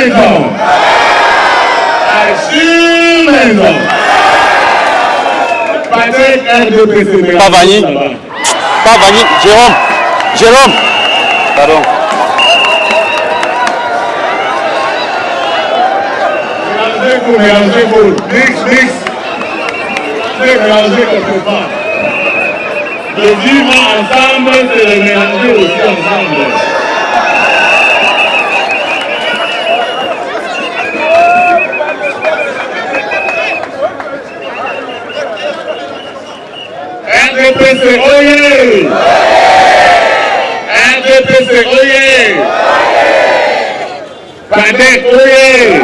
maison. Sur maison. Patek RDPC. Pas Vanny. Pas Vanny. Jérôme. Jérôme. Pardon. Mélangez-vous. Mix. Mélangez quelque part. Le vivre ensemble, c'est le mélanger aussi ensemble. RDPC, oyez! RDPC, oyez! Patek, oyez!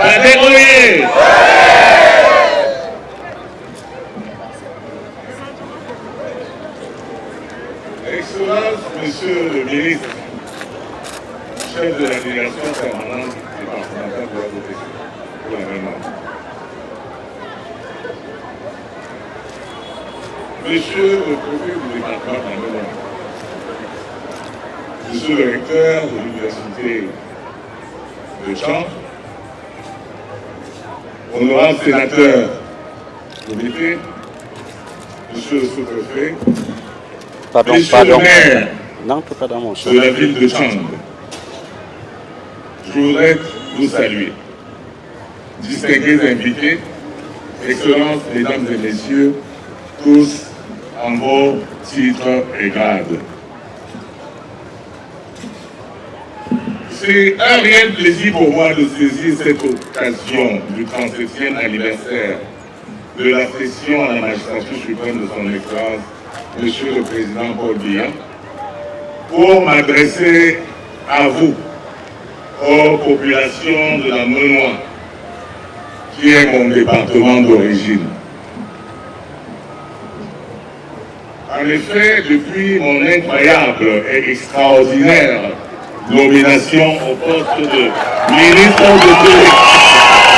Patek, oyez! Excellence, Monsieur le ministre, chef de la délégation permanente départementale de la protection pour l'environnement. Monsieur le préfet du département de l'environnement, Monsieur le recteur de l'université de Tchang, honorable sénateur comité, Monsieur le sous-préfet, Pardon. le maire Non, tu pas dans mon champ. de la ville de Tchang, je voudrais vous saluer. Distingués invités, Excellences, Mesdames et Messieurs, tous en vos titres et grades. C'est un réel plaisir pour moi de saisir cette occasion du 37e anniversaire de la session à la magistrature suprême de son Excellence, Monsieur le Président Paul Biya, pour m'adresser à vous, aux populations de la Menoie, qui est mon département d'origine. En effet, depuis mon incroyable et extraordinaire nomination au poste de ministre de l'État,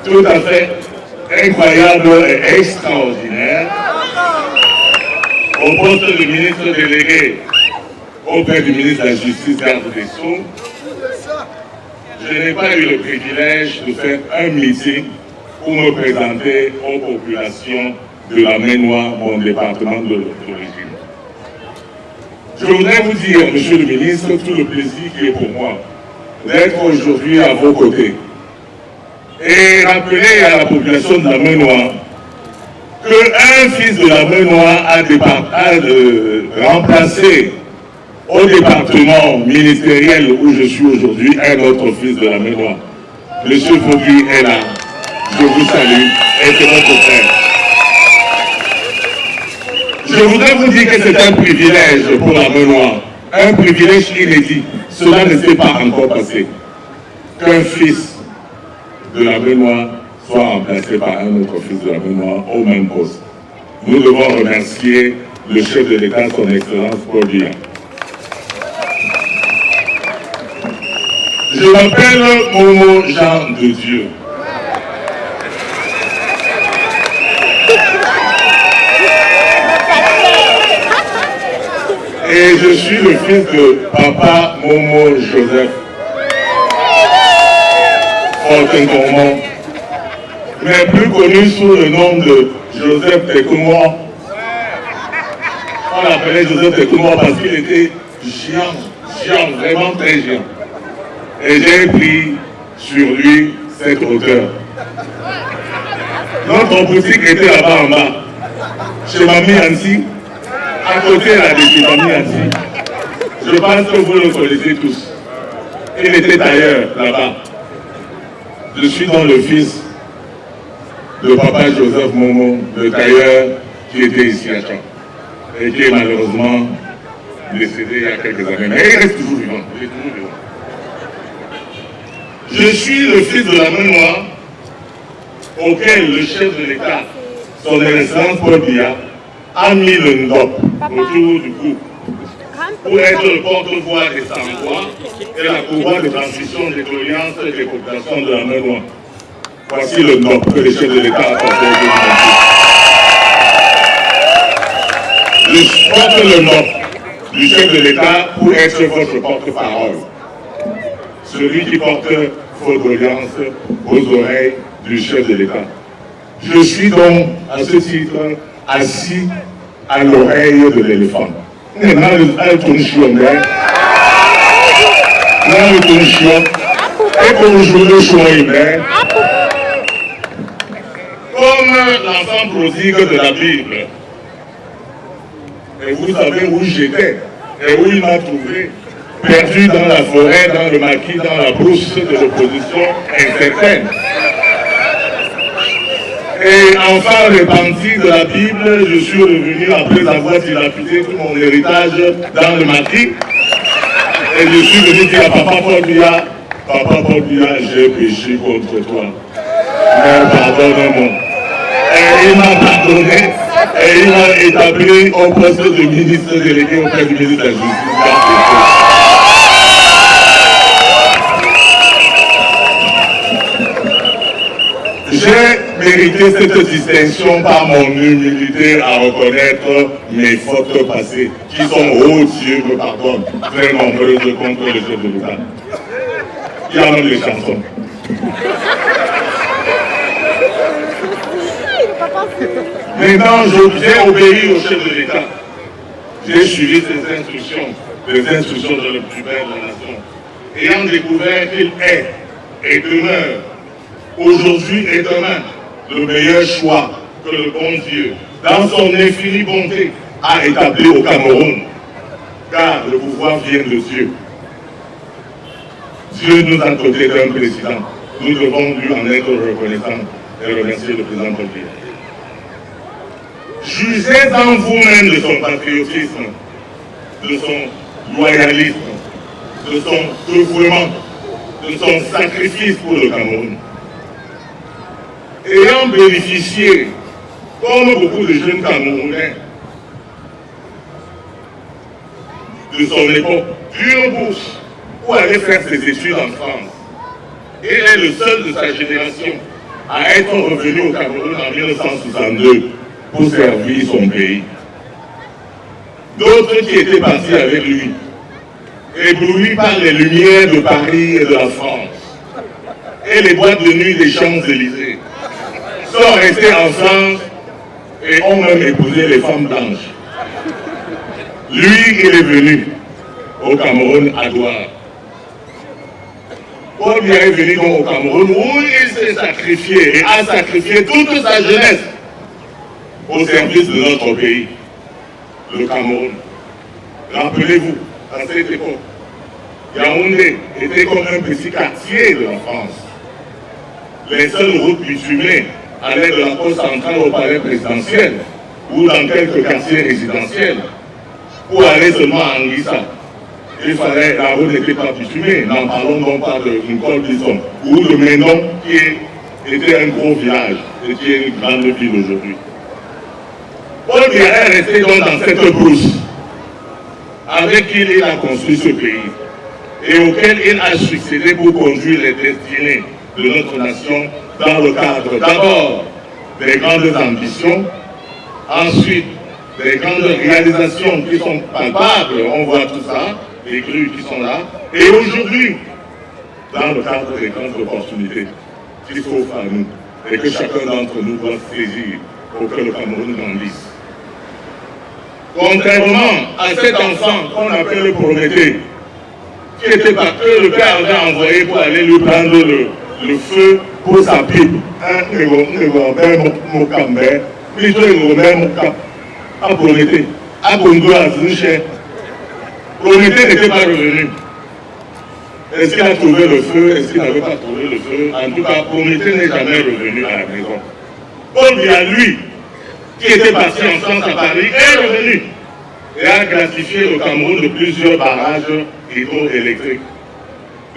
tout à fait incroyable et extraordinaire, au poste de ministre délégué auprès du ministre de la Justice, garde des Sceaux, je n'ai pas eu le privilège de faire un meeting pour me présenter aux populations de la Maine-Noire, mon département d'origine. Je voudrais vous dire, Monsieur le ministre, tout le plaisir qui est pour moi d'être aujourd'hui à vos côtés et rappeler à la population de la Maine-Noire qu'un fils de la Maine-Noire a remplacé au département ministériel où je suis aujourd'hui un autre fils de la Maine-Noire. Monsieur Fogui est là. Je vous salue et c'est votre frère. Je voudrais vous dire que c'est un privilège pour la Maine-Noire, un privilège inédit. Cela ne s'est pas encore passé. Qu'un fils de la Maine-Noire soit remplacé par un autre fils de la Maine-Noire au même poste. Nous devons remercier le chef de l'État, son Excellence Paul Biya. Je m'appelle Momo Jean de Dieu. Et je suis le fils de Papa Momo Joseph Fortin-Cormont, mais plus connu sous le nom de Joseph Tekoumor. On l'appelait Joseph Tekoumor parce qu'il était géant, vraiment très géant. Et j'ai pris sur lui cette hauteur. Notre boutique était là-bas en bas, chez Mamie Ansi, à côté là, de chez Mamie Ansi. Je pense que vous le connaissez tous. Il était ailleurs, là-bas. Je suis donc le fils de Papa Joseph Momo, le tailleur qui était ici à Tchang et qui est malheureusement décédé il y a quelques années. Mais il reste toujours vivant. Il est toujours vivant. Je suis le fils de la Maine-Noire auquel le chef de l'État, son Excellence Paul Biya, a mis le NDOP autour du cou pour être le porte-voix des Sans-Voix et la courroie de transmission des doléances des populations de la Maine-Noire. Voici le nom que le chef de l'État a porté au Je porte le nom du chef de l'État pour être votre porte-parole. Celui qui porte vos doléances aux oreilles du chef de l'État. Je suis donc, à ce titre, assis à l'oreille de l'éléphant. Comme l'enfant prodigue de la Bible. Et vous savez où j'étais et où il m'a trouvé. Perdu dans la forêt, dans le maquis, dans la brousse de l'opposition incertaine. Et enfant repenti de la Bible, je suis revenu après avoir dilapidé tout mon héritage dans le maquis. Et je suis venu dire à Papa Paul Biya, j'ai péché contre toi. Mais pardonne-moi. Et il m'a pardonné et il m'a établi au poste de ministre délégué auprès du ministre de la Justice. J'ai mérité cette distinction par mon humilité à reconnaître mes fautes passées, qui sont, oh Dieu me pardonne, très nombreuses contre le chef de l'État. Il y a même des chansons. Maintenant, j'ai obéi au chef de l'État. J'ai suivi ses instructions, les instructions de le plus bel de la nation, ayant découvert qu'il est et demeure aujourd'hui et demain, le meilleur choix que le bon Dieu, dans son infinie bonté, a établi au Cameroun. Car le pouvoir vient de Dieu. Dieu nous a dotés d'un président. Nous devons lui en être reconnaissants et remercier le président Paul Biya. Jugez en vous-même de son patriotisme, de son loyalisme, de son dévouement, de son sacrifice pour le Cameroun. Ayant bénéficié, comme beaucoup de jeunes Camerounais, de son époque, d'une bourse pour aller faire ses études en France, et est le seul de sa génération à être revenu au Cameroun en 1962 pour servir son pays. D'autres qui étaient partis avec lui, éblouis par les lumières de Paris et de la France, et les boîtes de nuit des Champs-Élysées, sont restés en France et ont même épousé les femmes blanches. Lui, il est venu au Cameroun à Douala. Paul Biya est venu donc au Cameroun où il s'est sacrifié et a sacrifié toute sa jeunesse au service de notre pays, le Cameroun. Rappelez-vous, à cette époque, Yaoundé était comme un petit quartier de la France. Les seules routes bitumées allaient de la poste centrale au palais présidentiel ou dans quelques quartiers résidentiels pour aller seulement à Anguissa. La route n'était pas bitumée, n'en parlons donc pas de Nicole Bisson ou de Ménon qui était un gros village et qui est une grande ville aujourd'hui. Paul Biya est resté donc dans cette brousse avec qui il a construit ce pays et auquel il a succédé pour conduire les destinées de notre nation dans le cadre d'abord des grandes ambitions, ensuite des grandes réalisations qui sont palpables, on voit tout ça, les grues qui sont là, et aujourd'hui, dans le cadre des grandes opportunités qui s'offrent à nous et que chacun d'entre nous doit saisir pour que le Cameroun grandisse. Contrairement à cet enfant qu'on appelle Prométhée, qui était parti, le père avait envoyé pour aller lui prendre le feu pour sa pipe. Prométhée n'était pas revenu. Est-ce qu'il a trouvé le feu? Est-ce qu'il n'avait pas trouvé le feu? En tout cas, Prométhée n'est jamais revenu à la maison. Paul Biya, lui, qui était parti en France à Paris, est revenu et a gratifié le Cameroun de plusieurs barrages hydroélectriques,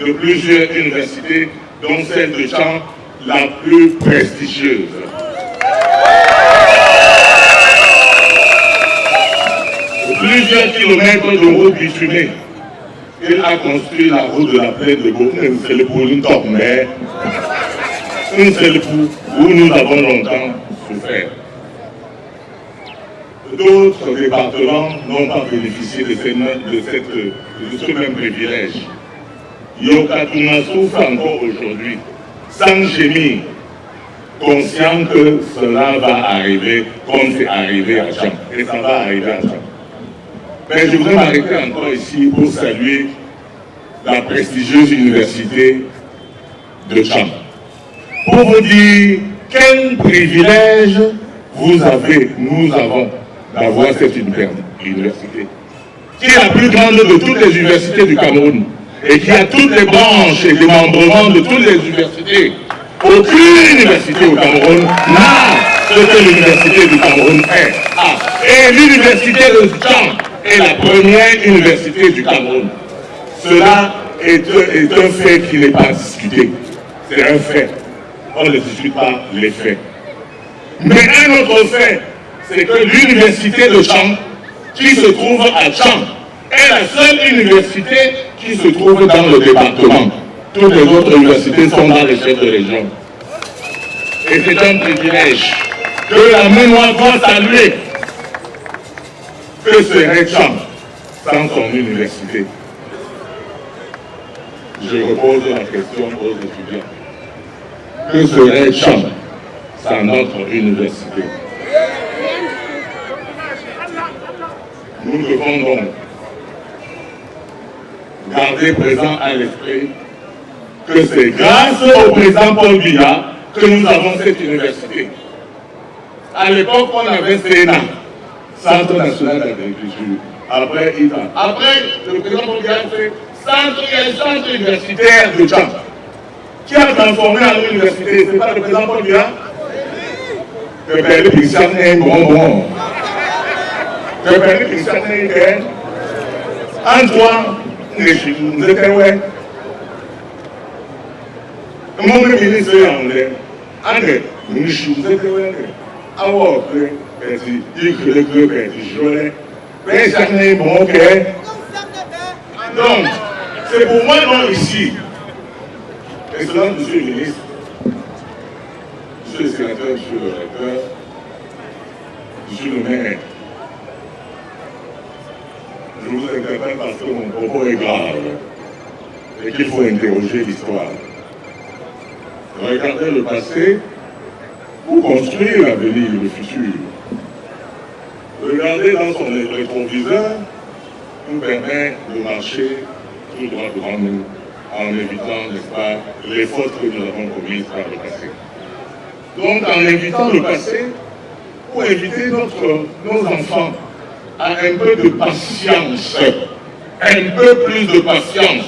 de plusieurs universités, dont celle de Tchang, la plus prestigieuse. Plusieurs kilomètres de route bitumée. Il a construit la route de la plaine de Beaune, c'est le Beaune Top, mais un seul coup où nous avons longtemps souffert. D'autres départements n'ont pas bénéficié de ce même privilège. Yokatuna souffre encore aujourd'hui, sans gémir, conscient que cela va arriver comme c'est arrivé à Cham. Et ça va arriver à Cham. Mais je voudrais m'arrêter encore ici pour saluer la prestigieuse université de Cham. Pour vous dire quel privilège vous avez, nous avons, d'avoir cette université, qui est la plus grande de toutes les universités du Cameroun et qui a toutes les branches et démembrements de toutes les universités. Aucune université au Cameroun n'a ce que l'université du Cameroun est. Et l'université de Cham est la première université du Cameroun. Cela est un fait qui n'est pas discuté. C'est un fait. On ne discute pas les faits. Mais un autre fait, c'est que l'université de Cham, qui se trouve à Cham, est la seule université qui se trouve dans le département. Toutes les autres universités sont dans les chefs de région. Et c'est un privilège que la mémoire doit saluer. Que serait Cham sans son université? Je repose la question aux étudiants. Que serait Cham sans notre université? Nous devons donc garder présent à l'esprit que c'est grâce au président Paul Biya que nous avons cette université. À l'époque, on avait CENA, Centre National d'Agriculture. Après, ITA. Après, le président Paul Biya fait Centre Universitaire de Cham. Qui a transformé en université? Ce n'est pas le président Paul Biya? Que Père Christian est bonbon. Que Père Christian est Antoine, nous étions ouais. Mon ministre est anglais. André, nous étions ouais. Alors, donc, c'est pour moi non ici. Excellent monsieur le ministre, monsieur le sénateur, monsieur le recteur, monsieur le maire, je vous interpelle parce que mon propos est grave et qu'il faut interroger l'histoire. Regardez le passé pour construire l'avenir, le futur. Regarder dans son rétroviseur nous permet de marcher tout droit devant nous en évitant, n'est-ce pas, les fautes que nous avons commises par le passé. Donc en évitant le passé, pour éviter nos enfants à un peu de patience, un peu plus de patience,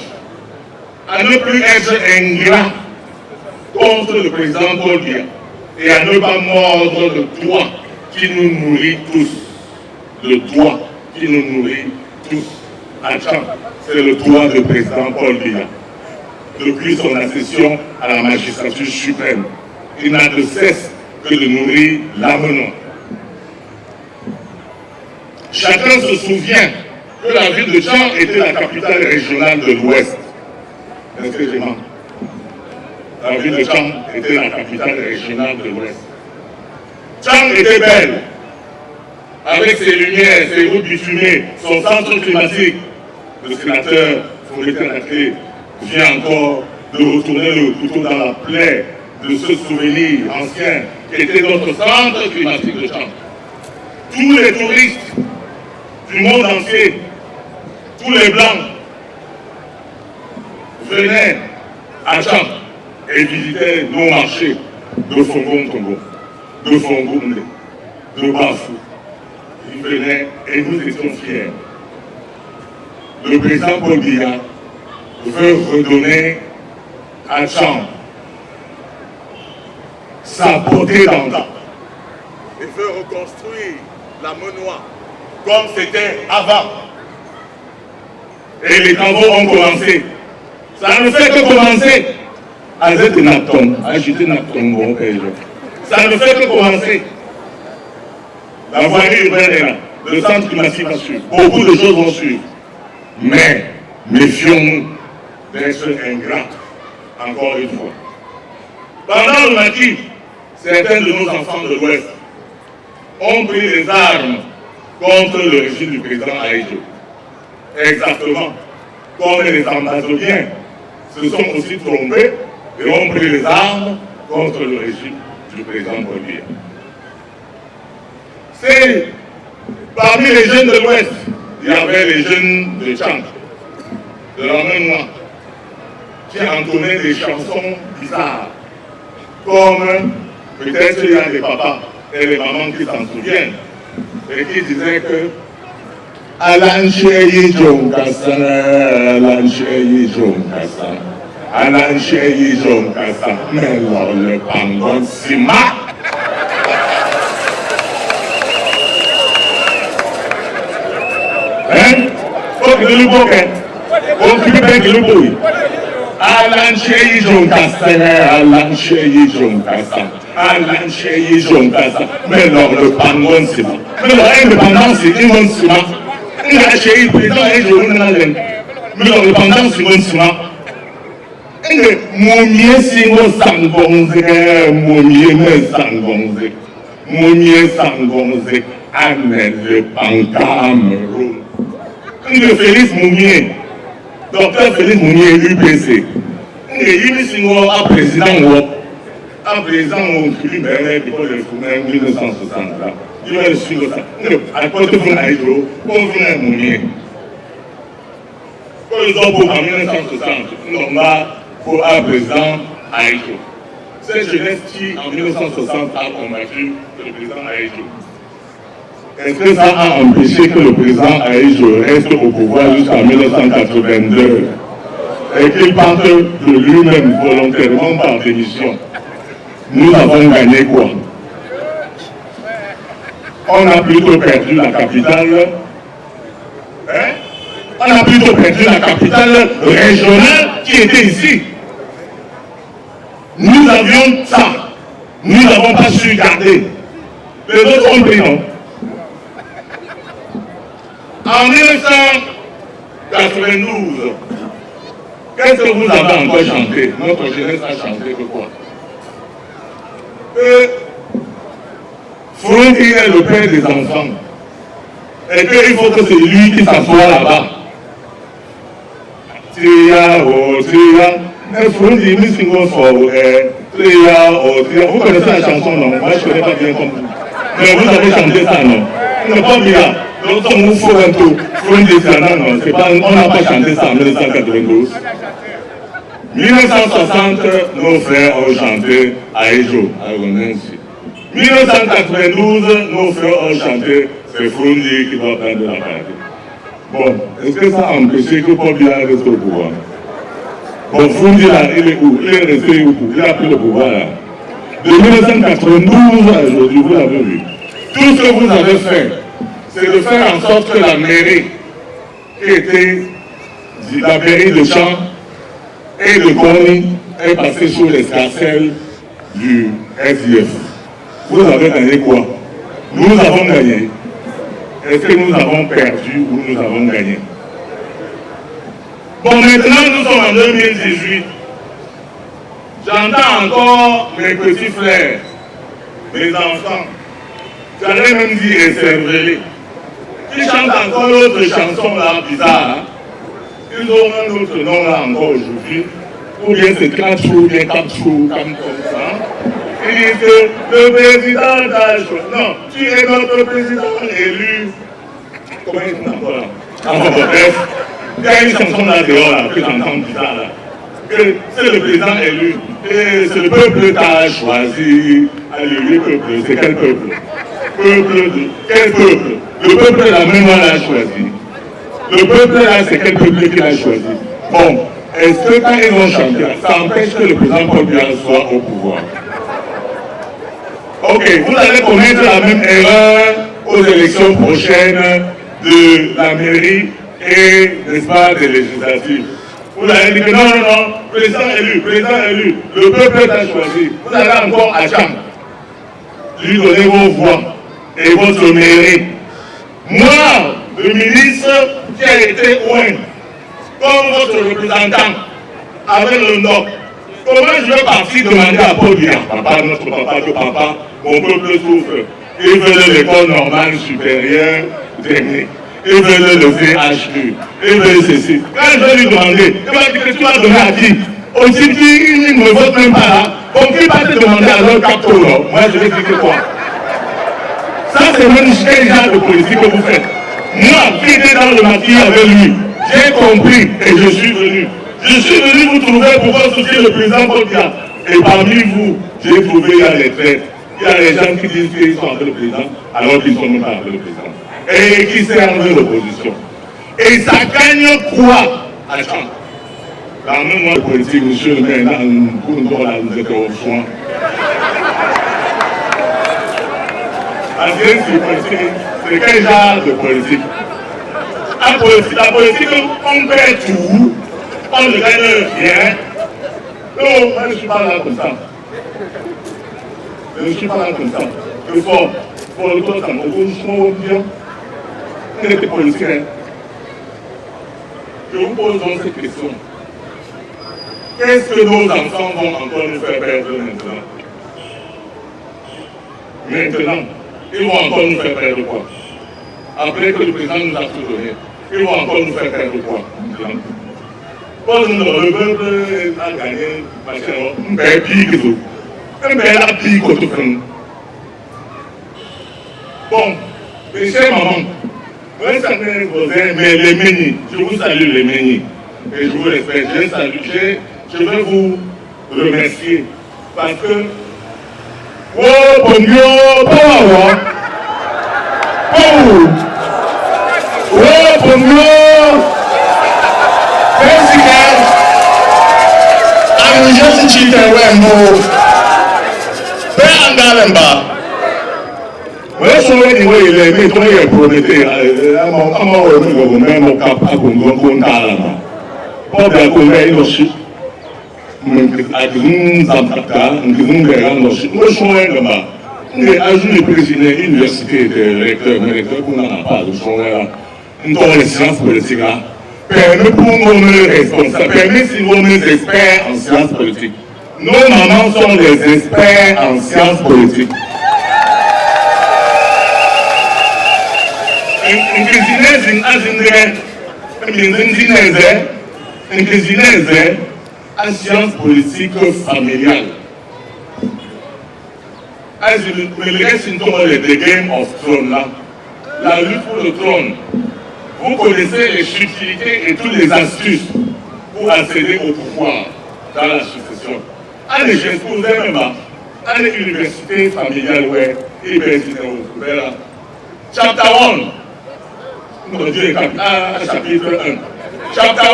à ne plus être ingrat contre le président Paul Biya et à ne pas mordre le doigt qui nous nourrit tous. Le doigt qui nous nourrit tous. À Cham, c'est le doigt du président Paul Biya. Depuis son accession à la magistrature suprême, il n'a de cesse que de nourrir l'amenant. Chacun se souvient que la ville de Cham était la capitale régionale de l'Ouest. Est-ce que j'ai menti? La ville de Cham était la capitale régionale de l'Ouest. Cham était belle, avec ses lumières, ses routes bifurquées, son centre climatique. Le sénateur Fourité Laclé vient encore de retourner le couteau dans la plaie de ce souvenir ancien qui était notre centre climatique de Cham. Tous les touristes du monde entier, tous les blancs, venaient à Cham et visitaient nos marchés de Fongon-Tongo, de Fongoumé, de Bafou. Ils venaient et nous étions fiers. Le président Paul Biya veut redonner à Cham sa beauté d'antan. Il veut reconstruire la Menoie comme c'était avant. Et les travaux ont commencé. Ça ne fait que commencer. Azet Napton, agiter Napton, bon, ça ne fait que commencer. La voirie urbaine est là. Le centre climatique va suivre. Beaucoup de choses vont suivre. Mais méfions-nous d'être ingrats, encore une fois. Pendant le maquis, certains de nos enfants de l'Ouest ont pris les armes contre le régime du président Ahidjo. Exactement. Comme les ambassadeurs se sont aussi trompés et ont pris les armes contre le régime du président Paul Biya. C'est parmi les jeunes de l'Ouest, il y avait les jeunes de Tchang, de la même noire, qui entonnaient des chansons bizarres, comme peut-être il y a des papas et des mamans qui s'en souviennent, et qui disaient que Alan Cheyi Jonkasa, Alan Cheyi Jonkasa, Alan Cheyi Jonkasa, mais le pangon Sima. Hein? Faut que le bouquet, on peut bien que le bouille. Alan Cheyi Jonkasa, Alan Cheyi Jonkasa, Alan Cheyi Jonkasa, mais le pangon Sima. Mais l'indépendance, c'est une Sima. Nga chéri président et je n'en ai mais l'indépendance c'est mon ciment. Nga momier singo sangonze, momier me sangonze, momier sangonze, amène le Cameroun. Nga Félix Mounier, docteur Félix Mounier UPC. Nga yimi singo à président au primaire de l'école de Foumen 1960 là. Il va le suivre ça. À quoi tu veux Ahidjo, on veut un Mounier. Quand ils ont pour en 1960, on va pour un président Ahidjo. Cette jeunesse qui en 1960 a combattu le président Ahidjo. Est-ce que ça a empêché que le président Ahidjo reste au pouvoir jusqu'en 1982 et qu'il parte de lui-même volontairement par démission? Nous avons gagné quoi? On a plutôt perdu la capitale. Hein? On a plutôt perdu la capitale régionale qui était ici. Nous avions ça. Nous n'avons pas su garder. Les autres ont pris, non? En 1992, qu'est-ce que vous avez encore chanté? Notre jeunesse a chanté que quoi? Fronti est le père des enfants. Et qu'il faut que c'est lui qui s'assoie là-bas. Tia, oh, Tia. Mais Fronti, il me single for Tia, oh, Tia. Vous connaissez la chanson, non? Moi, je ne connais pas bien comme vous. Mais vous avez chanté ça, non? Non, pas bien. Donc, on vous faut un peu. Fronti, non, c'est pas, on n'a pas chanté ça en 1992. 1960, nos frères ont chanté Ahidjo, à Ronensi. 1992, nos frères ont chanté, c'est Frondi qui doit prendre la partie. Bon, est-ce que ça a empêché que Paul Biya reste au pouvoir? Bon, Frondi là, il est où? Il est resté où? Il a pris le pouvoir là. De 1992 à aujourd'hui, vous l'avez vu. Tout ce que vous avez fait, c'est de faire en sorte que la mairie, qui était la mairie de Champ et de Koni, est passée sous l'escarcelle du SDF. Vous avez gagné quoi? Nous avons gagné. Est-ce que nous avons perdu ou nous avons gagné? Bon, maintenant nous sommes en 2018. J'entends encore mes petits frères, mes enfants, j'allais même dire écervelés, qui chantent encore l'autre chanson là bizarre. Hein? Ils ont un autre nom là encore aujourd'hui. Ou bien c'est Kachou, ou bien Kapchou, comme ça. Il dit que le président d'Ahidjo, non, tu es notre président élu. Comment il dit encore là? Enfin bref, il y a une chanson là dehors là, que j'entends bizarre là. Que c'est le président élu. Et c'est le peuple qui a choisi. Allez, le peuple, c'est quel peuple? Quel peuple? Le peuple la même l'a choisi. Le peuple là, c'est quel peuple qui l'a choisi? Bon, est-ce que quand ils ont chanté, ça empêche que le président Paul Biya soit au pouvoir? Ok, vous allez commettre la même erreur aux élections prochaines de la mairie et, n'est-ce pas, des législatives. Vous allez dire que non, président élu, le peuple t'a choisi. Vous allez encore à Champ lui donner vos voix et votre mairie. Moi, le ministre qui a été oint comme votre représentant avec le NOC, Comment je vais partir demander à Paul Biya, papa, notre papa, que papa, mon peuple souffre. Ils veulent l'école normale supérieure technique. Ils veulent le VHU. Ils veulent ceci. Quand je vais lui demander, il va dire que tu vas donner à qui? Aussi, ils ne votent même pas là. Donc, il va te demander à leur capteur. Moi, je vais dire que quoi? Ça, c'est même quel genre de politique que vous faites. Moi, qui étais dans le maquis avec lui, j'ai compris et je suis venu. Je suis venu vous trouver pour soutenir le président Paul Biya. Et parmi vous, j'ai trouvé il y a les traites. Il y a les gens qui disent qu'ils sont avec le président, alors qu'ils ne sont même pas avec le président. Et qui servent l'opposition. Et ça gagne quoi à Champ? Dans le monde politique, monsieur le maire, nous étions au choix. C'est quel genre de politique? La politique, on perd tout, on ne gagne rien. Non, moi je ne suis pas là comme ça. Je ne suis pas là comme ça. Il faut le temps, ça m'opposition bien. On était politiciens. Je vous pose donc cette question. Qu'est-ce que nos enfants vont encore nous faire perdre maintenant? Maintenant, ils vont encore nous faire perdre quoi? Après que le président nous a tout donné, ils vont encore nous faire perdre quoi? Quand le peuple a gagné, un père pire que tout. Un père a pire que tout. Bon, mes chers mamans, vous savez, mais les Ménis, je vous salue les Ménis, et je vous respecte, je veux vous remercier, parce que, oh, bon Dieu, oh, bon Dieu, merci, I'm just cheating, ouais, no, ben, Angalemba. Oui, je suis venu voir les méthodes et promettre à mon même cap à Congo, pas de combien de choses. À nous, Zamtaka, nous verrons nos choses. Moi, je suis là-bas. Mais à jour, le président de l'université de recteur, mais recteur, on n'en a pas de son là. Nous avons les sciences politiques là. Permet pour nous responsables, permet si vous êtes experts en sciences politiques. Nos mamans sont des experts en sciences politiques. En sciences politiques familiales. Le Game of Thrones là, la lutte pour le trône. Vous connaissez les subtilités et toutes les astuces pour accéder au pouvoir dans la succession. Allez, j'expose même pas. Allez, université familiale, ouais, et bien, Chapter 1. Chapitre 1. Chapter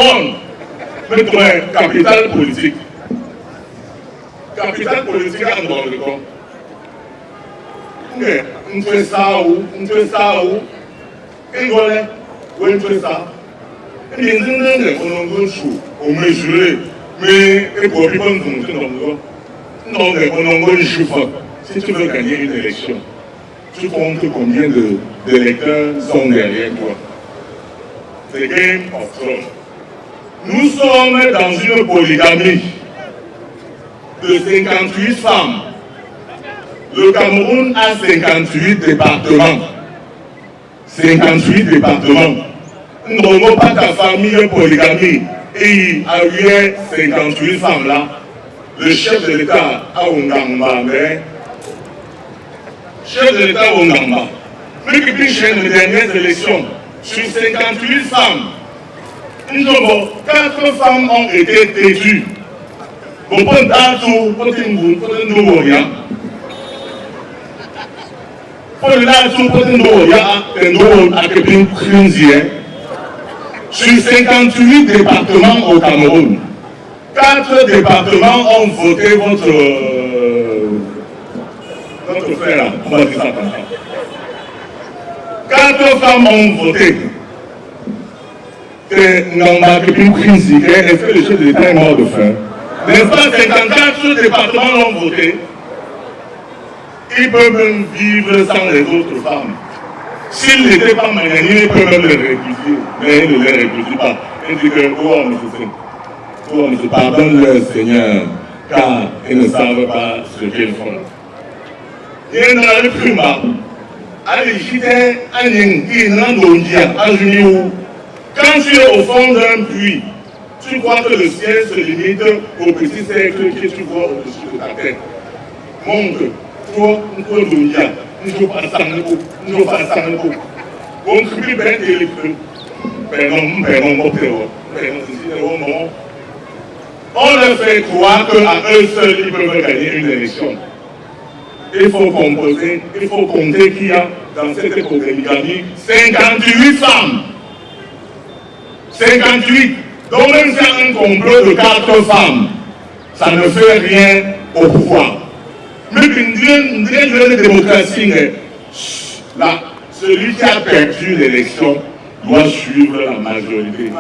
1. Notre capital politique. Capital politique en dehors de quoi? On fait ça où? On fait ça où? Et voilà, on fait ça. Et bien, on a un chou, on mesuré, mais et pour vivre non, on a un chou. Si tu veux gagner une élection, tu comptes combien d'électeurs sont derrière toi? The Game of Thrones. Nous sommes dans une polygamie de 58 femmes. Le Cameroun a 58 départements. 58 départements. Nous n'avons pas ta famille polygamie. Et il y a 58 femmes là. Le chef de l'État à Ongamba, mais chef de l'État à Ongamba, mais qui chez les dernières élections, sur 58 femmes, nous avons 4 femmes ont été têtues. Bon, pour nous, pour sur 58 départements au Cameroun, 4 départements ont voté votre frère. On va dire ça comme ça. 4 femmes ont voté. Est-ce que le chef de l'État est mort de faim? N'est-ce pas, 54 départements l'ont voté. Ils peuvent même vivre sans les autres femmes. S'ils n'étaient pas mariés, ils peuvent même les réfugier. Mais ils ne les réfugient pas. Ils disent que, oh, monsieur, pardonne-leur, Seigneur. car ils ne savent pas ce qu'ils font. Il y a le primat. Allez, j'étais à quand tu es au fond d'un puits, tu crois que le ciel se limite au petit cercle que tu vois au-dessus de ta tête. Montre, toi, un peu d'Ondia, ne joue pas sans le coup, ne joue pas sans le coup. On crie bien et les creux. On leur fait croire qu'à eux seuls, ils peuvent gagner une élection. Il faut compter qu'il y a dans cette polygamie 58 femmes. 58. Donc même s'il y a un complot de 4 femmes, ça ne fait rien au pouvoir. Mais une démocratie, là, celui qui a perdu l'élection doit suivre la majorité.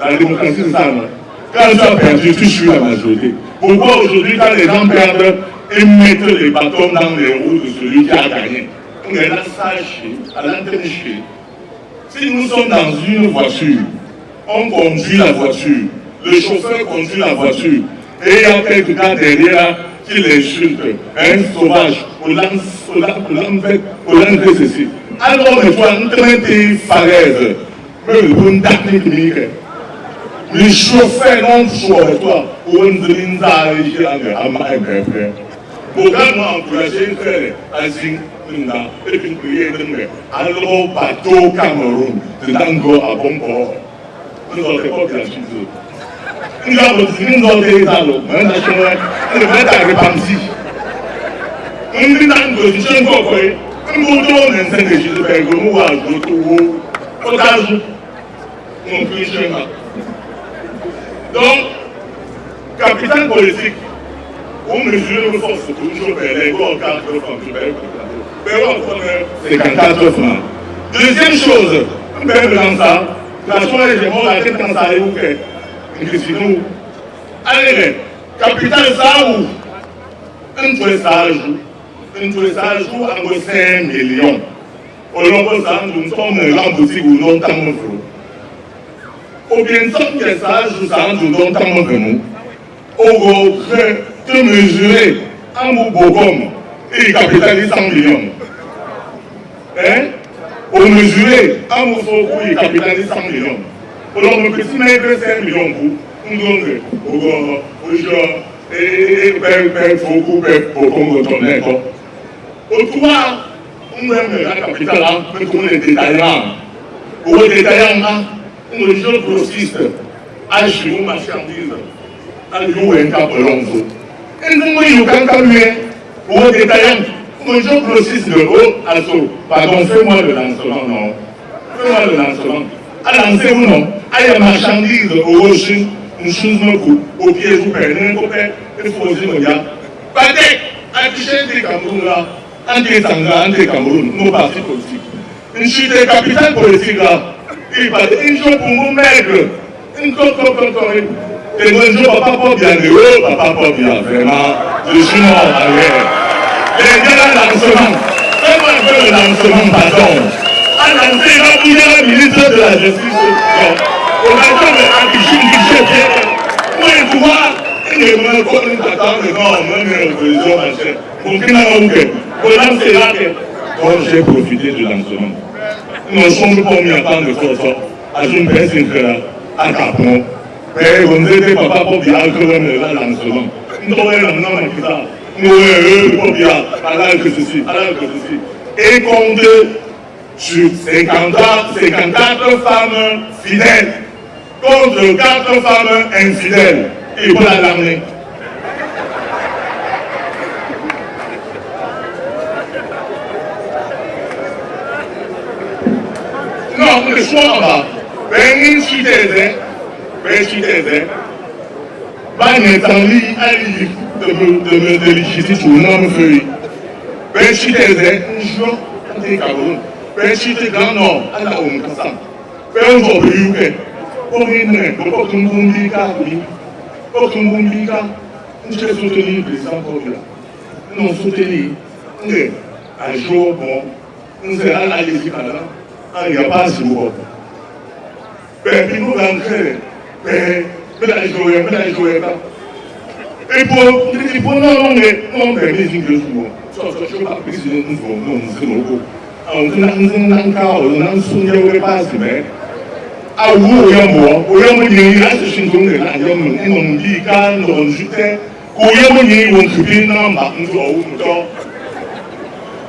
La démocratie, c'est ça, non? Quand tu as perdu, tu suis la majorité. Pourquoi aujourd'hui, quand les gens perdent, ils mettent les bâtons dans les roues de celui qui a gagné? On est là, sachez, à l'intérieur. Si nous sommes dans une voiture, on conduit la voiture, le chauffeur conduit la voiture, et il y a quelqu'un derrière qui l'insulte, un sauvage, au lance ceci. Alors, mais toi, on traite de falaise, les chauffeurs n'ont choix de toi, ou on dit Pourquoi moi encourager faire Azing, et puis prier alors bateau Cameroun, de Dango à bon port. Nous n'avons pas gratuit. Nous avons des allos, mais nous avons des répansis. Nous avons des gens qui ont fait, nous avons des gens qui ont fait, nous avons des gens qui ont fait. Donc, capital politique, on mesure le force toujours les gros 4 francs. C'est 4 francs. Deuxième chose, on peut dans ça, la soirée, j'ai mort la tête quand ça est où que allez, capital ça où un tour ça joue en 5 millions. Au long de ça, nous sommes en boutique ou non tant au bien tant que ça joue ça nous donne tant de au gros de mesurer un Bougom et capitalise 100 millions. Hein? Au mesurer un Bougom et capitalise 100 millions. Alors, le petit maigre 5 millions pour nous donner au gros, au genre, et père, beaucoup, père, pour qu'on retourne. Au 3, on aime la capitale, mais qu'on est détaillant. Au détaillant, on est jeune grossiste, à chez nous, marchandise. Allo un capolonzo. Et nous, il y a un camion, ou détaillant, un jour grossiste de haut à saut. Pardon, fais-moi le lancement, non. Fais-moi le lancement. À lancer ou non, à la marchandise au rocher, une chose me coupe, au pied, vous perdez un copain, et vous posez mon gars. Padec, à toucher des Cameroun là, anti-Tanga, anti-Cameroun, nos partis politiques. Une chute des capitales politiques là, il parle une chose pour mon maigre, une et moi, je ne vais pas bien de haut, papa pas bien, vraiment, je suis mort en arrière. Les gars, lancement, fais-moi un peu le lancement, pardon. À lancer, là, il y a le ministre de la Justice. On a dit, mais à qui je suis, moi, je vois, il est venu pour une attente, non, même l'opposition, machin. Mon qui n'a pas oublié. Pour lancer là, donc j'ai profité du lancement. Nous ne sommes pas mis à temps de force, à une personne à Capon. Mais on dit papa pour bien que le lancement. Nous avons un nom qui ça. Nous avons pour bien, alors que ceci. Et compte sur 54 femmes fidèles contre 4 femmes infidèles. Et pour l'armée. Non, le soir là, ben sur des ben n'étendit à de l'électricité sur une feuille. Ben si des un jour, quand t'es Cameroun, ben si t'es grand nord, à la Onkassa. Ben on va au UK. Pour une pour qu'on boumbika, pour qu'on boumbika, on s'est soutenu le président Kabila. Non, soutenu. Un jour, bon, on s'est allé ici, il n'y a pas si beaucoup. Ben, puis nous, l'entrée, mais la jouer, Et pour non, mais les Indiens, je ne sais pas si nous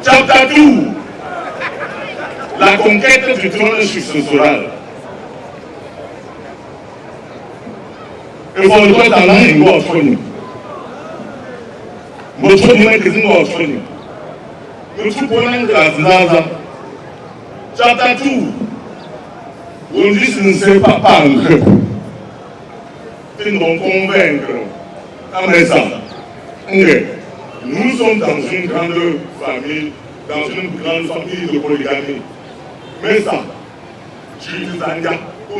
Chapter 2, la conquête du trône successoral. Il faut le faire dans l'un ou autre. Notre monde est une autre. Notre monde est un Chapter 2, on dit que ce n'est pas vaincre. Ils nous convaincre. Après ça, nous sommes dans une grande famille, de polygamie. Mais ça, tu te zangas,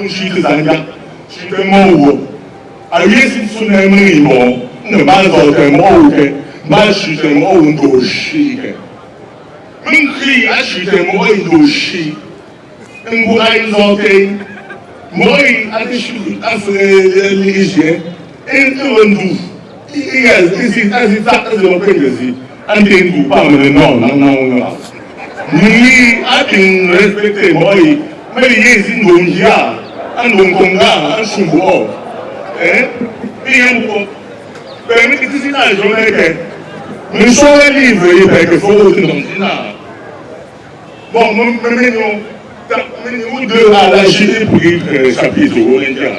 tu te zangas, tu te moues. Alors, si tu n'es pas mort, ne pas te mouer, mais tu te moues de chic. Même si tu te moues de chic, un bout à exalter, moi, à des choses, à faire l'hygiène, et un doux. Ici, as eu pédagogie, un des groupes non. Ni a bien respecté moi, mais il y a une donja, un donga, un chumbo. Bien pour permettre que tu n'as jamais fait. Mais sur les livres, il y a quelque chose de non. Bon, nous deux à la Chine pour le chapitre au Indien.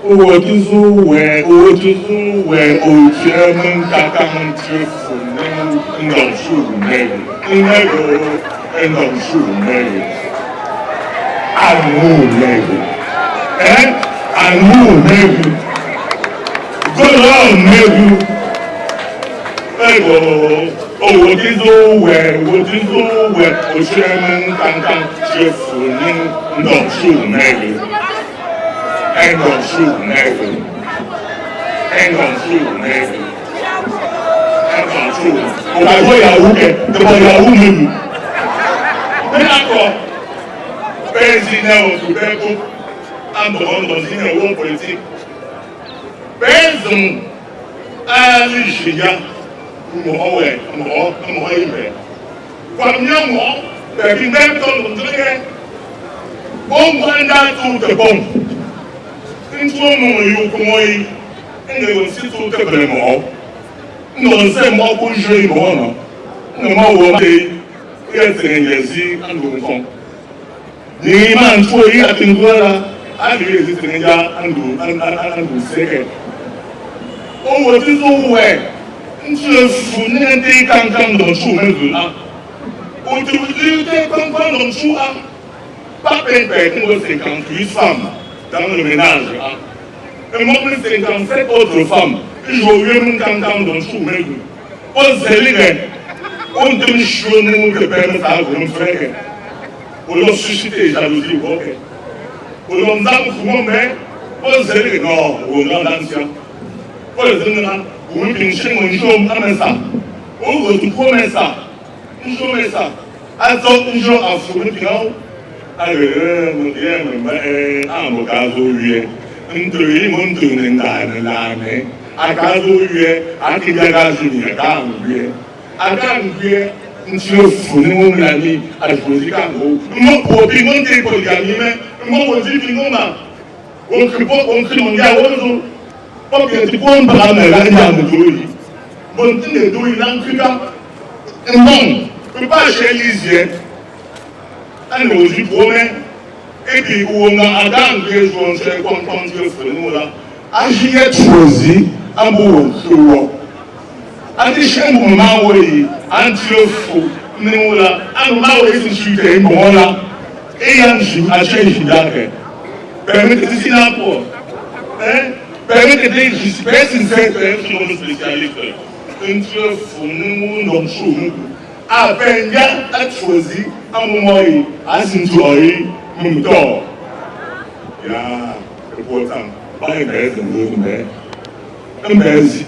Otuzuwe, Ochiaman Kakaman Chifunan, and Shumeg, and Shumeg. Amu Negu. Good old Negu. Otuzuwe, Ochiaman Kakaman Chifunan, and Shumeg. Ain't gonna shoot, nigga. Ain't gonna shoot, nigga. Ain't gonna shoot. On va jouer Yahoo, de mon Yahoo même. Mais d'accord. Président au Québec, en dehors dans une Yahoo politique. Président à l'Ichia, moi, comme moi, mais puis même dans le truc, on prend tout de bon. Nous sommes pour jouer bon. Nous avons été ni man foi a tingora a de tinga andu seke o woti zo we ntu fune de kankan do chu mezu a o tu de kankan do chu a pas peine nous 58 femmes dans le ménage et moi 57 autres femmes je veux mon kankan do chu mezu o zelige on te chounou que permettre à vous frère pour leur susciter jalousie, ok. Pour leur dire, mais pour dire non, pour leur dire, pour leur dire, pour nous pincher mon jour, comme ça. Pour vous trouver ça, un jour, ça. Alors, un jour, à foutre, allez, mon Dieu, mais à mon cas, oui, un truc, mon tour, l'année, à cas, oui, à qui a gagné, à gagner. Monsieur Founou, l'ami, à choisir Kango. Moi, pour piment des polygamies, moi, on dit Pingoma. On crie mon gars, on dit, tu peux pas me la dire, bon, tu ne dois pas non, tu peux pas chez Lisier. On nous dit, et puis, on a Adam, que je vais comprendre que Founou là, agir choisi, en bon, ati shen mo ma we antiofo ni la an ma we si chute mo la e yan ju a change dake permet que si na po permet que des espèces sont spécialistes antiofo ni mo chou a benga a choisi an mo yi asinjoi mo to ya important ba e be mais aussi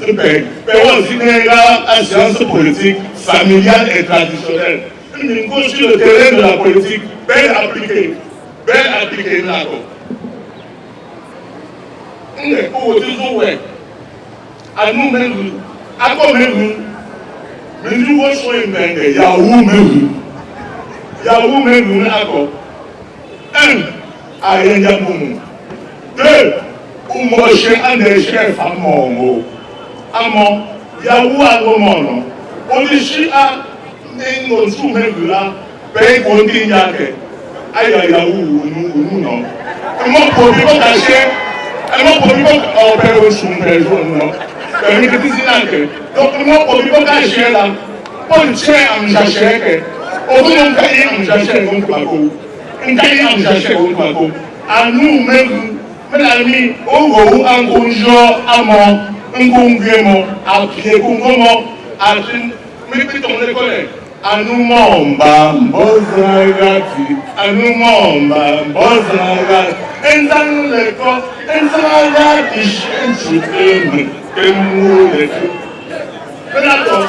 la science politique familiale et traditionnelle. Une couche sur le terrain de la politique, belle appliquée là. On est pour toujours, ouais. à nous-mêmes, à nous-mêmes, mais nous voyons une belle, il y a où-même, il y a où-même, d'accord. Un, à Yanyamoum. Deux, où moi, je suis un des chefs à mon mot. À mon, il y a où à mon nom. On dit, à Nengo, sous-même là, paye qu'on dit, aïe, aïe, où, non. Et moi, pour lui, pas cacher, et moi, pour lui, pas opérer au sous-même, non. Donc, moi, pour lui, pas cacher là, pour le tien, à me chercher, au bout d'un cahier, à me chercher, on ne peut pas go. Un cahier, à me chercher, on ne peut pas go. À nous-mêmes, mes amis, on va où, un bonjour, à moi, un congrès, à pied, à mais puis ton école. Anumomba mbozagati, anumomba mbozagati, enzanuleko, enzanagati shenchutemu, kemuleko. D'accord.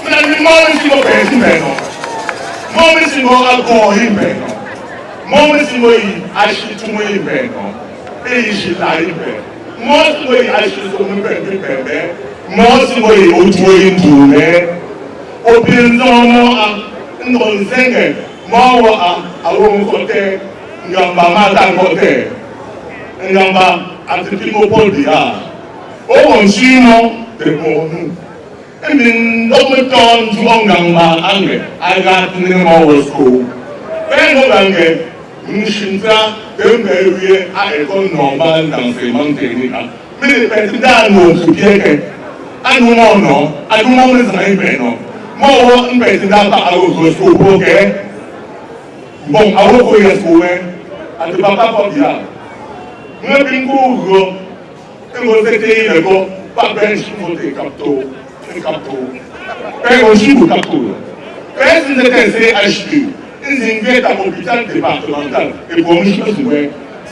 Mais moi, si vous pensez maintenant, moi, si vous accorez maintenant, moi, si vous achetez maintenant, et je l'ai fait. Moi, si vous achetez maintenant, moi, si vous autorisez tout, opinzongo ngonzenge mawa awongote ngamba matangote ngamba atipingo poldia owonsino de monu emin dometon ngamba ange agatni mawosko bengo bange nishinta dembewie a école normale d'enseignement technique mais président no supieke anu mono anu mono zaibeno moi, je suis dans la school, ok? Bon, à vous, il y a school, à ne pas pas dire. Moi, je suis court, et vous êtes le go, pas bien, je suis capto, un capto. Et on suit le capto. Et si vous êtes CHU, ils invitent à l'hôpital départemental, et pour moi, je suis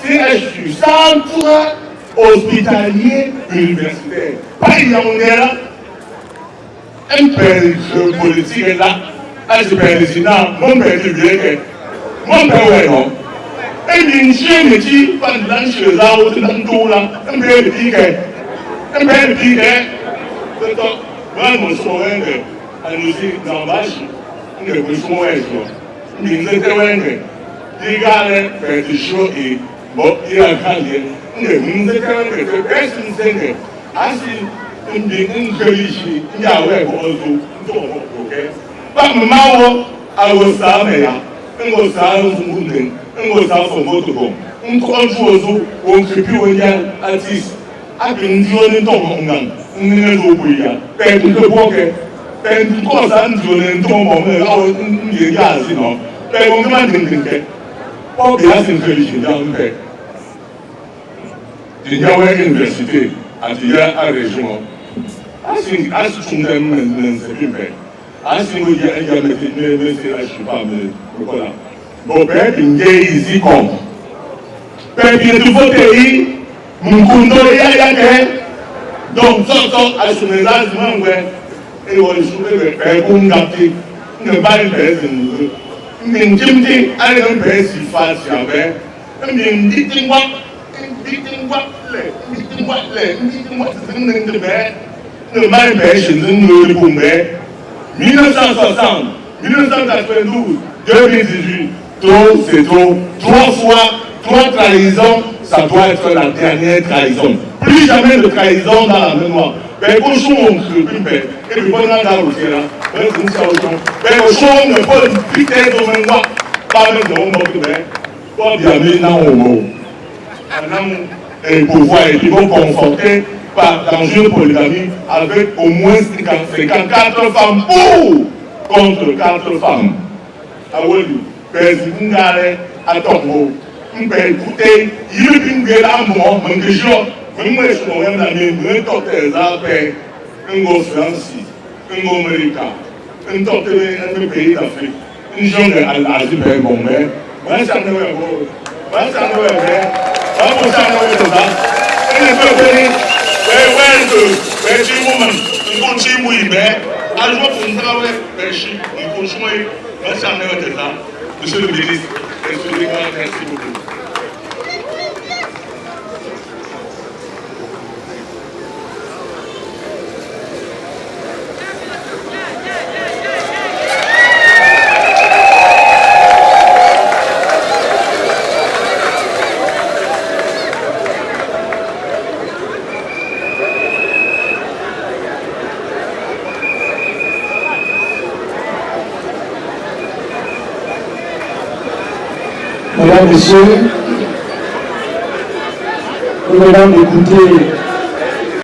CHU, centre hospitalier universitaire. Pas il y a un un père politique est là, un président, mon père du bien, mon père est non. Et une chienne est dit, pendant que je l'ai au tout là, un père de piquet, un père de piquet. Moi, mon soin, à nous dire, dans la vache, on est plus soin, mais il était loin. Les gars, père du chaud et bon, il a gagné. On est plus loin, personne ne sait. Ngelishi nyawe bozo ndomo okay ba mawo awosa meya ngosa ngunde ngosa fomoto ko nkonju ozo onkepi onya artist abindio ni ndomo ngan nne zobuya pe nko boke pe nko sa ndio ni ndomo me awo ngi yazi no pe ngoma ndinke o bia sin ngelishi ndambe Nyawe Université à région. Asi tunda nzebimbe asi ngo ya mete la chipa me kola bo be binge izi kom be bi tu voter munkundo ya ke donc so asumela zimwe e wo sume be kungati ne ba be zin ngimti ale no be si fa si abe nditingwa le mal pêche nous le poumé 1960, 1992, 2018, trop c'est trop, 3 fois, 3 trahisons, ça doit être la dernière trahison. Plus jamais de trahison dans la mémoire. Mais au jour où on se prépare, et puis pendant la route là, mais au jour où on peut piquer de mémoire, pas même de mon mot, pas bien mis dans mon mot. Et pouvoir et puis vont conforter dans une polygamie avec au moins 54 femmes ou contre 4 femmes. Awolu, Bezingare, Atomo, Mbekute, Yubingela, Mangejo, Mwesko, Yamami, Mwekote, Zabe, Ngo Franci, Ngo America, un pays d'Afrique, une jeune à l'Azibé, mon mère, moi, ça ne veut pas. Vamos a ver verdad. En el papel, Beji woman, Nkunchi Muibe, Aljo Puntawe, Beji, Nkunchi, vamos a ver verdad. Monsieur le ministre, merci beaucoup. Mesdames, Messieurs, nous venons d'écouter